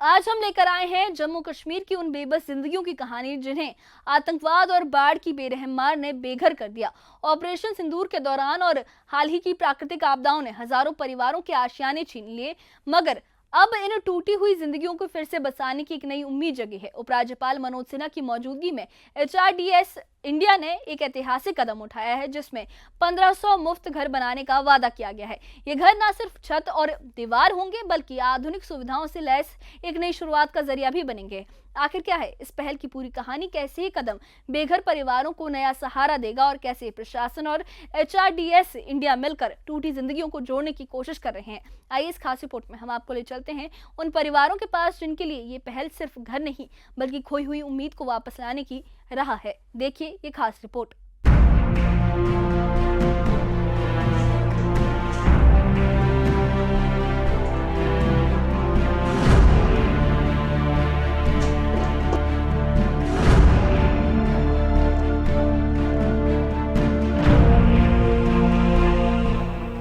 आज हम लेकर आए हैं जम्मू कश्मीर की उन बेबस जिंदगियों की कहानी जिन्हें आतंकवाद और बाढ़ की बेरहम मार ने बेघर कर दिया। ऑपरेशन सिंदूर के दौरान और हाल ही की प्राकृतिक आपदाओं ने हजारों परिवारों के आशियाने छीन लिए, मगर अब इन टूटी हुई जिंदगियों को फिर से बसाने की एक नई उम्मीद जगी है। उपराज्यपाल मनोज सिन्हा की मौजूदगी में HRDS इंडिया ने एक ऐतिहासिक कदम उठाया है, जिसमें 1500 मुफ्त घर बनाने का वादा किया गया है। ये घर न सिर्फ छत और दीवार होंगे, बल्कि आधुनिक सुविधाओं से लैस एक नई शुरुआत का जरिया भी बनेंगे। आखिर क्या है इस पहल की पूरी कहानी? कैसे ये कदम बेघर परिवारों को नया सहारा देगा और कैसे प्रशासन और HRDS इंडिया मिलकर टूटी जिंदगियों को जोड़ने की कोशिश कर रहे हैं? आइए इस खास रिपोर्ट में हम आपको ले चलते हैं उन परिवारों के पास जिनके लिए ये पहल सिर्फ घर नहीं बल्कि खोई हुई उम्मीद को वापस लाने की राह है। देखिए ये खास रिपोर्ट।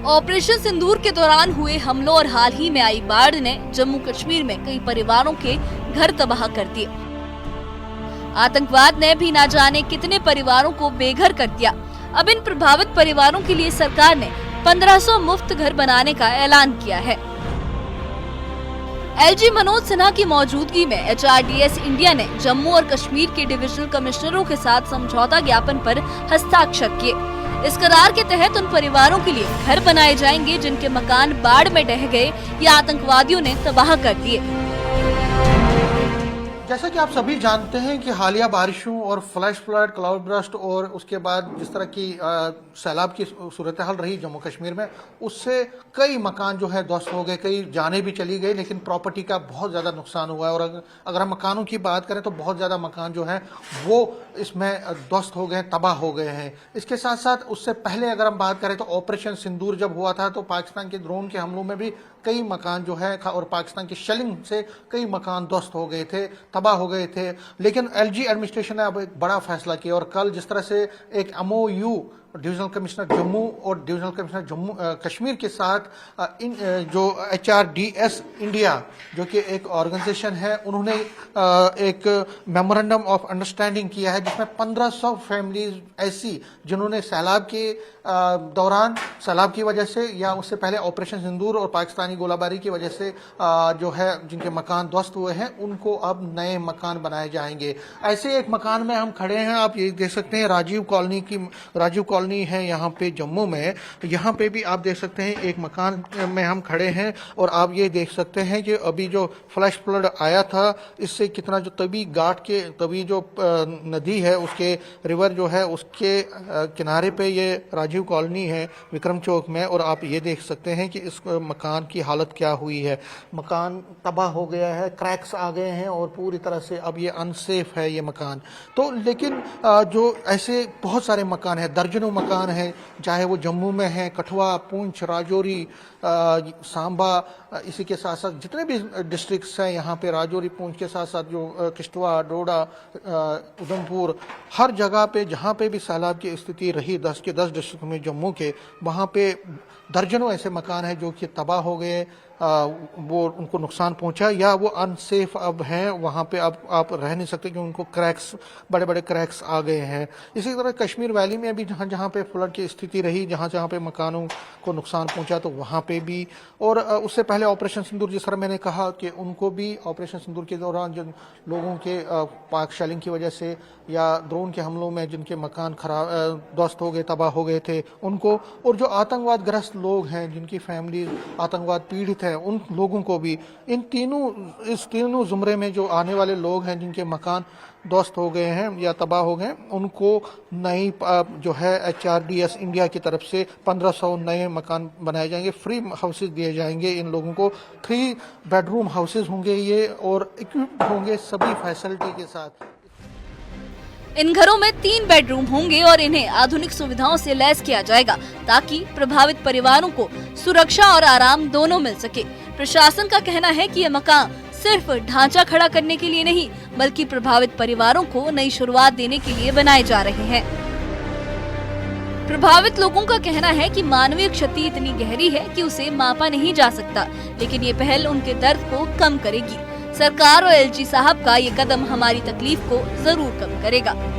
ऑपरेशन सिंदूर के दौरान हुए हमलों और हाल ही में आई बाढ़ ने जम्मू कश्मीर में कई परिवारों के घर तबाह कर दिए। आतंकवाद ने भी ना जाने कितने परिवारों को बेघर कर दिया। अब इन प्रभावित परिवारों के लिए सरकार ने 1500 मुफ्त घर बनाने का ऐलान किया है। LG मनोज सिन्हा की मौजूदगी में HRDS इंडिया ने जम्मू और कश्मीर के डिविजनल कमिश्नरों के साथ समझौता ज्ञापन पर हस्ताक्षर किए। इस करार के तहत उन परिवारों के लिए घर बनाए जाएंगे जिनके मकान बाढ़ में ढह गए या आतंकवादियों ने तबाह कर दिए। जैसा कि आप सभी जानते हैं कि हालिया बारिशों और फ्लैश फ्लड, क्लाउड ब्रस्ट और उसके बाद जिस तरह की सैलाब की सूरत हाल रही जम्मू कश्मीर में, उससे कई मकान जो है ध्वस्त हो गए, कई जाने भी चली गई, लेकिन प्रॉपर्टी का बहुत ज़्यादा नुकसान हुआ है। और अगर हम मकानों की बात करें तो बहुत ज़्यादा मकान जो है वो इसमें ध्वस्त हो गए, तबाह हो गए हैं। इसके साथ साथ उससे पहले अगर हम बात करें तो ऑपरेशन सिंदूर जब हुआ था तो पाकिस्तान के ड्रोन के हमलों में भी कई मकान जो है और पाकिस्तान की शेलिंग से कई मकान ध्वस्त हो गए थे, तबाह हो गए थे। लेकिन LG एडमिनिस्ट्रेशन ने अब एक बड़ा फैसला किया और कल जिस तरह से एक MOU डिविजनल कमिश्नर जम्मू और डिविजनल कमिश्नर जम्मू कश्मीर के साथ इन जो HRDS इंडिया जो कि एक ऑर्गेनाइजेशन है, उन्होंने एक मेमोरेंडम ऑफ अंडरस्टैंडिंग किया है जिसमें 1500 फैमिलीज ऐसी जिन्होंने सैलाब के दौरान, सैलाब की वजह से या उससे पहले ऑपरेशन सिंदूर और पाकिस्तानी गोलाबारी की वजह से जो है जिनके मकान ध्वस्त हुए हैं, उनको अब नए मकान बनाए जाएंगे। ऐसे एक मकान में हम खड़े हैं, आप ये देख सकते हैं राजीव कॉलोनी है यहाँ पे जम्मू में। यहाँ पे भी आप देख सकते हैं एक मकान में हम खड़े हैं और आप ये देख सकते हैं कि अभी जो फ्लैश फ्लड आया था इससे कितना जो तभी जो नदी है उसके रिवर जो है उसके किनारे पे ये राजीव कॉलोनी है विक्रम चौक में। और आप ये देख सकते हैं कि इस मकान की हालत क्या हुई है। मकान तबाह हो गया है, क्रैक्स आ गए हैं और पूरी तरह से अब ये अनसेफ है ये मकान। तो लेकिन जो ऐसे बहुत सारे मकान हैं, दर्जनों मकान है, चाहे वो जम्मू में है, कठुआ, पुंछ, राजौरी, सांबा, इसी के साथ साथ जितने भी डिस्ट्रिक्ट्स हैं यहाँ पे, राजौरी, पुंछ के साथ साथ जो किश्तवाड़, डोडा, उधमपुर, हर जगह पे जहाँ पे भी सैलाब की स्थिति रही 10 के 10 डिस्ट्रिक्ट में जम्मू के, वहाँ पे दर्जनों ऐसे मकान हैं जो कि तबाह हो गए, वो उनको नुकसान पहुंचा या वो अनसेफ अब हैं, वहाँ पे अब आप रह नहीं सकते क्योंकि उनको क्रैक्स, बड़े बड़े क्रैक्स आ गए हैं। इसी तरह कश्मीर वैली में भी जहाँ जहाँ पे फ्लड की स्थिति रही, जहाँ जहाँ पे मकानों को नुकसान पहुंचा, तो वहाँ पे भी। और उससे पहले ऑपरेशन सिंदूर, जिस तरह मैंने कहा कि उनको भी ऑपरेशन सिंदूर के दौरान जिन लोगों के पाक शेलिंग की वजह से या ड्रोन के हमलों में जिनके मकान खराब ध्वस्त हो गए, तबाह हो गए थे, उनको, और जो आतंकवाद ग्रस्त लोग हैं जिनकी फैमिली आतंकवाद पीड़ित है, उन लोगों को भी, इस तीनों जुमरे में जो आने वाले लोग हैं जिनके मकान ध्वस्त हो गए हैं या तबाह हो गए, उनको नई जो है HRDS इंडिया की तरफ से 1500 नए मकान बनाए जाएंगे, फ्री हाउसेज दिए जाएंगे इन लोगों को। 3 बेडरूम हाउसेज होंगे ये और इक्विप्ड होंगे सभी फैसिलिटी के साथ। इन घरों में 3 बेडरूम होंगे और इन्हें आधुनिक सुविधाओं से लैस किया जाएगा ताकि प्रभावित परिवारों को सुरक्षा और आराम दोनों मिल सके। प्रशासन का कहना है कि ये मकान सिर्फ ढांचा खड़ा करने के लिए नहीं बल्कि प्रभावित परिवारों को नई शुरुआत देने के लिए बनाए जा रहे हैं। प्रभावित लोगों का कहना है कि मानवीय क्षति इतनी गहरी है कि उसे मापा नहीं जा सकता, लेकिन ये पहल उनके दर्द को कम करेगी। सरकार और एलजी साहब का ये कदम हमारी तकलीफ को जरूर कम करेगा। नुकसान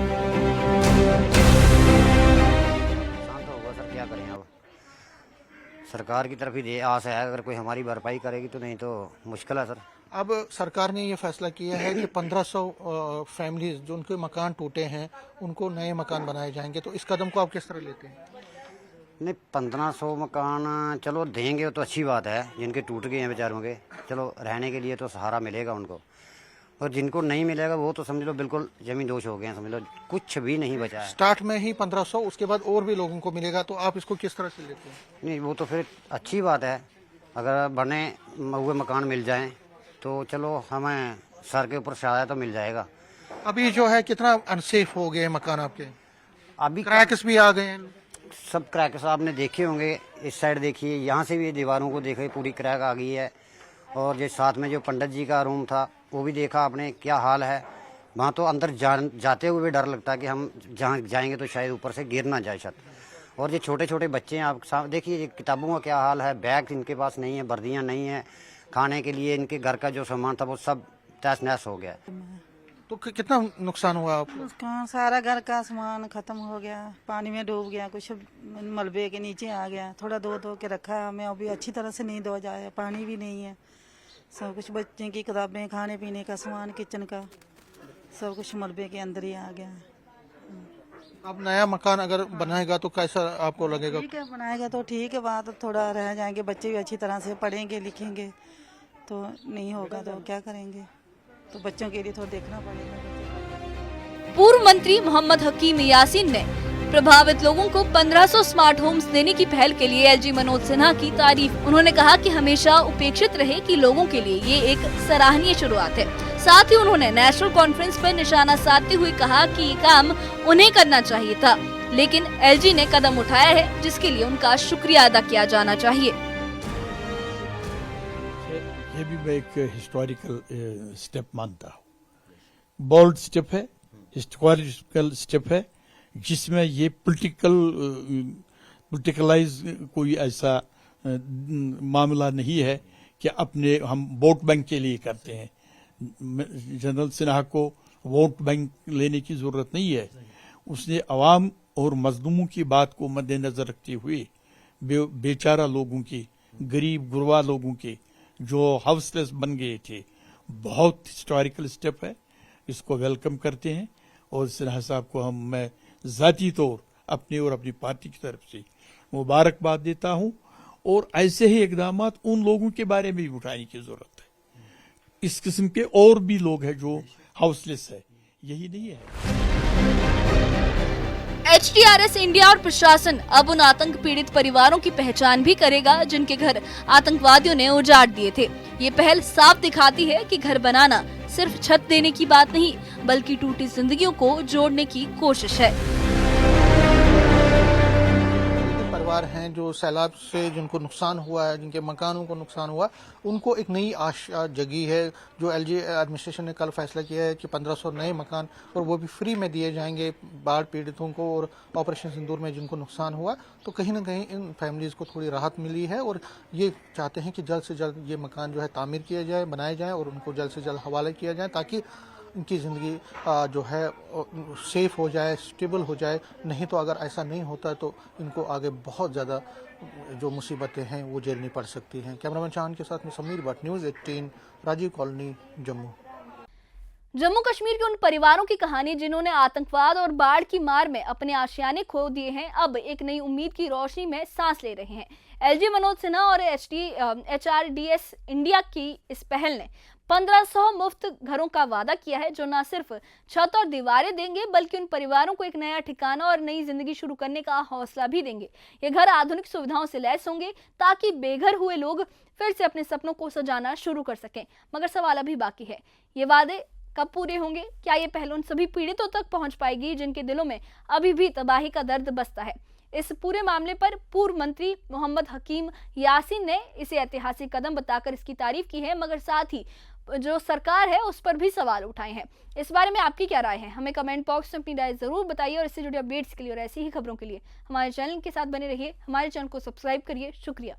तो होगा सर, क्या करें अब। सरकार की तरफ ही आस है, अगर कोई हमारी भरपाई करेगी तो, नहीं तो मुश्किल है सर। अब सरकार ने ये फैसला किया है कि 1500 फैमिलीज जो उनके मकान टूटे हैं उनको नए मकान बनाए जाएंगे, तो इस कदम को आप किस तरह लेते हैं? नहीं, 1500 मकान चलो देंगे तो अच्छी बात है, जिनके टूट गए हैं बेचारों के, चलो रहने के लिए तो सहारा मिलेगा उनको। और जिनको नहीं मिलेगा वो तो समझ लो बिल्कुल जमीन दोष हो गए हैं, समझ लो कुछ भी नहीं बचा है। स्टार्ट में ही 1500, उसके बाद और भी लोगों को मिलेगा, तो आप इसको किस तरह से लेते हैं? नहीं, वो तो फिर अच्छी बात है, अगर बने हुए मकान मिल जाएं तो चलो हमें सर के ऊपर सहारा तो मिल जाएगा। अभी जो है कितना अनसेफ हो गए मकान आपके, अभी क्रैक्स भी आ गए हैं। सब क्रैक्स आपने देखे होंगे, इस साइड देखिए, यहाँ से भी दीवारों को देखिए पूरी क्रैक आ गई है। और जो साथ में जो पंडित जी का रूम था वो भी देखा आपने, क्या हाल है। वहाँ तो अंदर जाते हुए डर लगता है कि हम जहाँ जाएंगे तो शायद ऊपर से गिर ना जाए छत। और ये छोटे छोटे बच्चे हैं, आप देखिए ये किताबों का क्या हाल है, बैग इनके पास नहीं है, वर्दियाँ नहीं है, खाने के लिए इनके घर का जो सामान था वो सब तहस नहस हो गया। तो कितना नुकसान हुआ आपको? उसका सारा घर का सामान खत्म हो गया, पानी में डूब गया, कुछ मलबे के नीचे आ गया। थोड़ा धो के रखा है हमें, अभी अच्छी तरह से नहीं धो जाए, पानी भी नहीं है। सब कुछ बच्चे की किताबें, खाने पीने का सामान, किचन का सब कुछ मलबे के अंदर ही आ गया। अब नया मकान अगर बनाएगा तो कैसा आपको लगेगा? ठीक है, बनाएगा तो ठीक है, बात थोड़ा रह जाएंगे, बच्चे भी अच्छी तरह से पढ़ेंगे लिखेंगे, तो नहीं होगा तो क्या करेंगे, तो बच्चों के लिए थोड़ा देखना पड़ेगा। पूर्व मंत्री मोहम्मद हकीम यासीन ने प्रभावित लोगों को 1500 स्मार्ट होम्स देने की पहल के लिए एलजी मनोज सिन्हा की तारीफ। उन्होंने कहा कि हमेशा उपेक्षित रहे कि लोगों के लिए ये एक सराहनीय शुरुआत है। साथ ही उन्होंने नेशनल कॉन्फ्रेंस पर निशाना साधते हुए कहा कि ये काम उन्हें करना चाहिए था, लेकिन एलजी ने कदम उठाया है जिसके लिए उनका शुक्रिया अदा किया जाना चाहिए। ये भी मैं एक हिस्टोरिकल स्टेप मानता हूँ। बोल्ड स्टेप है, हिस्टोरिकल स्टेप है, जिसमें ये पॉलिटिकलाइज कोई ऐसा मामला नहीं है कि अपने हम वोट बैंक के लिए करते हैं। जनरल सिन्हा को वोट बैंक लेने की जरूरत नहीं है। उसने अवाम और मजलूमों की बात को मद्देनजर रखते हुए बेचारा लोगों की, गरीब गुरबा लोगों के जो हाउसलेस बन गए थे, बहुत हिस्टोरिकल स्टेप है, इसको वेलकम करते हैं। और सिन्हा साहब को मैं जाती तौर अपनी और अपनी पार्टी की तरफ से मुबारकबाद देता हूं। और ऐसे ही इकदाम उन लोगों के बारे में भी उठाने की जरूरत है। इस किस्म के और भी लोग हैं जो हाउसलेस है, यही नहीं है। एचटीआरएस इंडिया और प्रशासन अब उन आतंक पीड़ित परिवारों की पहचान भी करेगा जिनके घर आतंकवादियों ने उजाड़ दिए थे। ये पहल साफ दिखाती है कि घर बनाना सिर्फ छत देने की बात नहीं, बल्कि टूटी जिंदगियों को जोड़ने की कोशिश है। परिवार हैं जो सैलाब से जिनको नुकसान हुआ है, जिनके मकानों को नुकसान हुआ, उनको एक नई आशा जगी है। जो एलजी एडमिनिस्ट्रेशन ने कल फैसला किया है कि 1500 नए मकान, और वो भी फ्री में दिए जाएंगे बाढ़ पीड़ितों को और ऑपरेशन सिंदूर में जिनको नुकसान हुआ। तो कहीं ना कहीं इन फैमिलीज को थोड़ी राहत मिली है और ये चाहते हैं कि जल्द से जल्द ये मकान जो है तामीर किया जाए, बनाए जाए और उनको जल्द से जल्द हवाले किया जाए, ताकि उनकी ज़िंदगी जो है सेफ हो जाए, स्टेबल हो जाए। नहीं तो अगर ऐसा नहीं होता तो इनको आगे बहुत ज़्यादा जो मुसीबतें हैं वो झेलनी पड़ सकती हैं। कैमरामैन चांद के साथ में समीर भट्ट, न्यूज़ 18, राजीव कॉलोनी, जम्मू। जम्मू कश्मीर के उन परिवारों की कहानी जिन्होंने आतंकवाद और बाढ़ की मार में अपने आशियाने खो दिए हैं, अब एक नई उम्मीद की रोशनी में सांस ले रहे हैं। एलजी मनोज सिन्हा और एचआरडीएस इंडिया की इस पहल ने 1500 मुफ्त घरों का वादा किया है, जो न सिर्फ छत और दीवारें देंगे बल्कि उन परिवारों को एक नया ठिकाना और नई जिंदगी शुरू करने का हौसला भी देंगे। ये घर आधुनिक सुविधाओं से लैस होंगे ताकि बेघर हुए लोग फिर से अपने सपनों को सजाना शुरू कर सकें। मगर सवाल अभी बाकी है, ये वादे कब पूरे होंगे? क्या ये पहल उन सभी पीड़ितों तक पहुंच पाएगी जिनके दिलों में अभी भी तबाही का दर्द बसता है? इस पूरे मामले पर पूर्व मंत्री मोहम्मद हकीम यासीन ने इसे ऐतिहासिक कदम बताकर इसकी तारीफ की है, मगर साथ ही जो सरकार है उस पर भी सवाल उठाए हैं। इस बारे में आपकी क्या राय है? हमें कमेंट बॉक्स में अपनी राय जरूर बताइए और इससे जुड़े अपडेट्स के लिए और ऐसी ही खबरों के लिए हमारे चैनल के साथ बने रहिए। हमारे चैनल को सब्सक्राइब करिए। शुक्रिया।